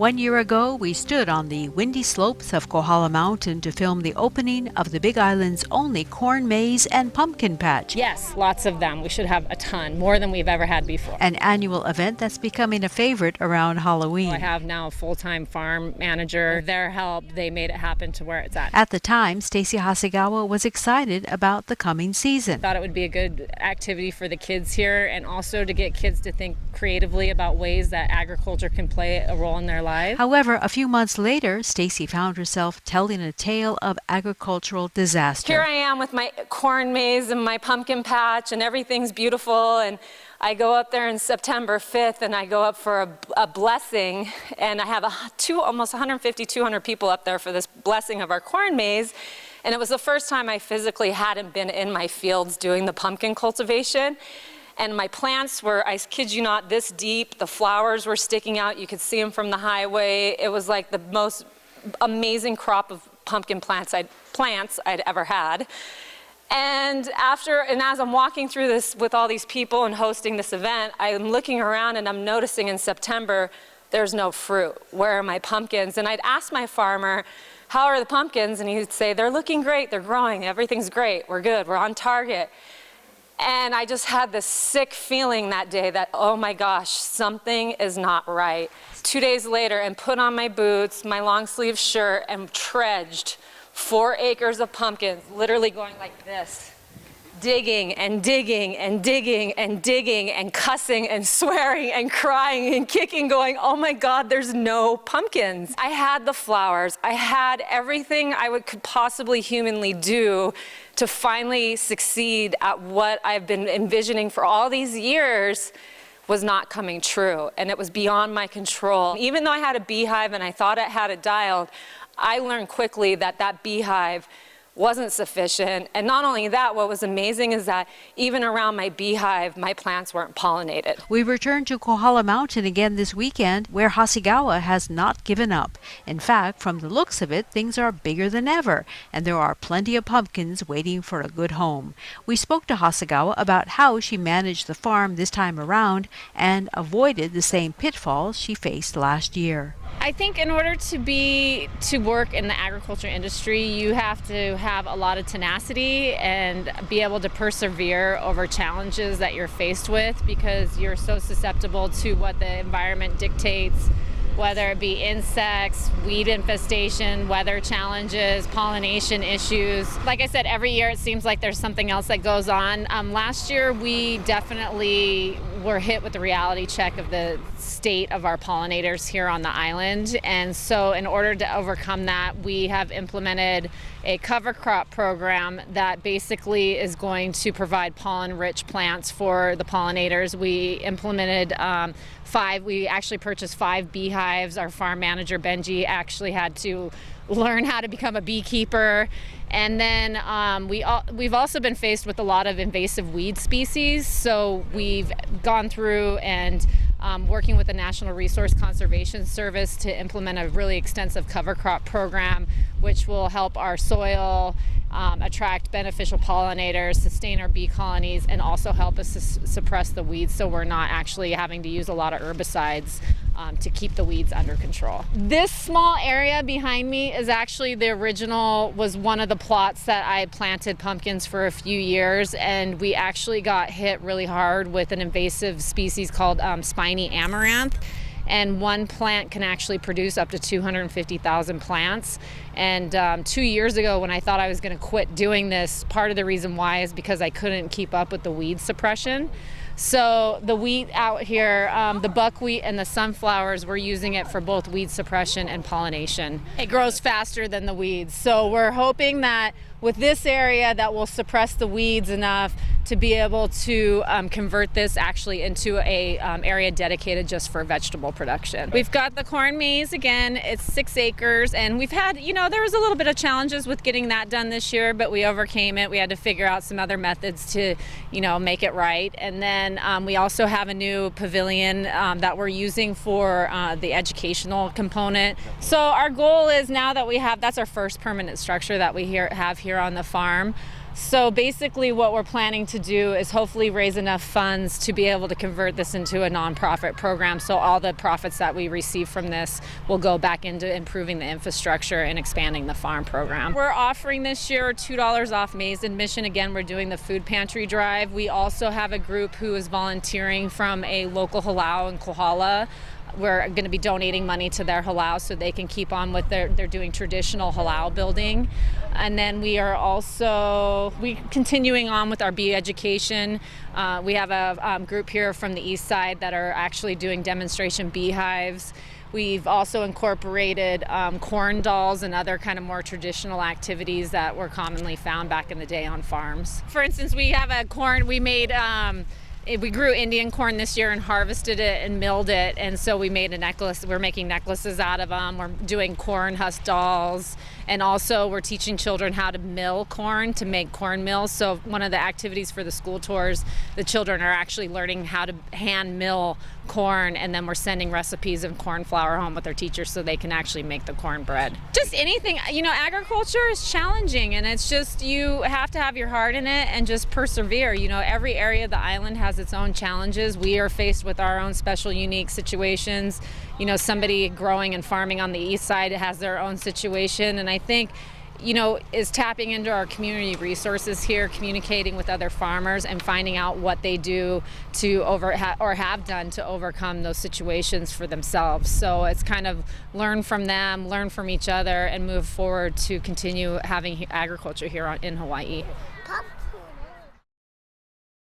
1 year ago, we stood on the windy slopes of Kohala Mountain to film the opening of the Big Island's only corn maze and pumpkin patch. Yes, lots of them. We should have a ton, more than we've ever had before. An annual event that's becoming a favorite around Halloween. I have now a full-time farm manager. With their help, they made it happen to where it's at. At the time, Stacy Hasegawa was excited about the coming season. Thought it would be a good activity for the kids here, and also to get kids to think creatively about ways that agriculture can play a role in their lives. However, a few months later, Stacy found herself telling a tale of agricultural disaster. Here I am with my corn maze and my pumpkin patch, and everything's beautiful, and I go up there on September 5th, and I go up for a blessing, and I have almost 150, 200 people up there for this blessing of our corn maze. And it was the first time I physically hadn't been in my fields doing the pumpkin cultivation. And my plants were, I kid you not, this deep. The flowers were sticking out. You could see them from the highway. It was like the most amazing crop of pumpkin plants I'd ever had. And as I'm walking through this with all these people and hosting this event, I'm looking around and I'm noticing in September, there's no fruit. Where are my pumpkins? And I'd ask my farmer, how are the pumpkins? And he'd say, they're looking great, they're growing, everything's great, we're good, we're on target. And I just had this sick feeling that day that, oh my gosh, something is not right. 2 days later, and put on my boots, my long sleeve shirt, and trudged 4 acres of pumpkins, literally going like this. Digging and digging and digging and digging and cussing and swearing and crying and kicking, going, oh my God, there's no pumpkins. I had the flowers. I had everything I could possibly humanly do to finally succeed at what I've been envisioning for all these years was not coming true, and it was beyond my control. Even though I had a beehive and I thought I had it dialed, I learned quickly that beehive wasn't sufficient. And not only that, what was amazing is that even around my beehive, my plants weren't pollinated. We returned to Kohala Mountain again this weekend, where Hasegawa has not given up. In fact, from the looks of it, things are bigger than ever, and there are plenty of pumpkins waiting for a good home. We spoke to Hasegawa about how she managed the farm this time around and avoided the same pitfalls she faced last year. I think in order to work in the agriculture industry, you have to have a lot of tenacity and be able to persevere over challenges that you're faced with, because you're so susceptible to what the environment dictates, whether it be insects, weed infestation, weather challenges, pollination issues. Like I said, every year it seems like there's something else that goes on. Last year we definitely were hit with the reality check of the state of our pollinators here on the island. And so in order to overcome that, we have implemented a cover crop program that basically is going to provide pollen-rich plants for the pollinators. We implemented we actually purchased 5 beehives. Our farm manager, Benji, actually had to learn how to become a beekeeper. And then we've also been faced with a lot of invasive weed species. So we've gone through and working with the National Resource Conservation Service to implement a really extensive cover crop program, which will help our soil attract beneficial pollinators, sustain our bee colonies, and also help us suppress the weeds so we're not actually having to use a lot of herbicides to keep the weeds under control. This small area behind me is actually was one of the plots that I planted pumpkins for a few years, and we actually got hit really hard with an invasive species called spiny amaranth. And one plant can actually produce up to 250,000 plants. And 2 years ago, when I thought I was going to quit doing this, part of the reason why is because I couldn't keep up with the weed suppression. So the wheat out here, the buckwheat and the sunflowers, we're using it for both weed suppression and pollination. It grows faster than the weeds. So we're hoping that with this area that will suppress the weeds enough to be able to convert this actually into a area dedicated just for vegetable production. We've got the corn maze again. It's 6 acres, and we've had, there was a little bit of challenges with getting that done this year, but we overcame it. We had to figure out some other methods to, make it right. And then we also have a new pavilion that we're using for the educational component. So our goal is now that that's our first permanent structure that we have here on the farm. So basically what we're planning to do is hopefully raise enough funds to be able to convert this into a nonprofit program. So all the profits that we receive from this will go back into improving the infrastructure and expanding the farm program. We're offering this year $2 off maize admission. Again, we're doing the food pantry drive. We also have a group who is volunteering from a local halau in Kohala. We're going to be donating money to their halau so they can keep on with they're doing traditional halau building. And then we are also continuing on with our bee education. We have a group here from the east side that are actually doing demonstration beehives. We've also incorporated corn dolls and other kind of more traditional activities that were commonly found back in the day on farms. For instance, we have we grew Indian corn this year and harvested it and milled it, and so we made a necklace. We're making necklaces out of them. We're doing corn husk dolls, and also we're teaching children how to mill corn, to make corn mills. So one of the activities for the school tours, the children are actually learning how to hand mill corn, and then we're sending recipes of corn flour home with their teachers so they can actually make the corn bread. Just anything, agriculture is challenging, and it's just, you have to have your heart in it and just persevere. Every area of the island has its own challenges. We are faced with our own special, unique situations. Somebody growing and farming on the east side has their own situation, and I think is tapping into our community resources here, communicating with other farmers and finding out what they do to or have done to overcome those situations for themselves. So it's kind of learn from them, learn from each other, and move forward to continue having agriculture here in Hawaii.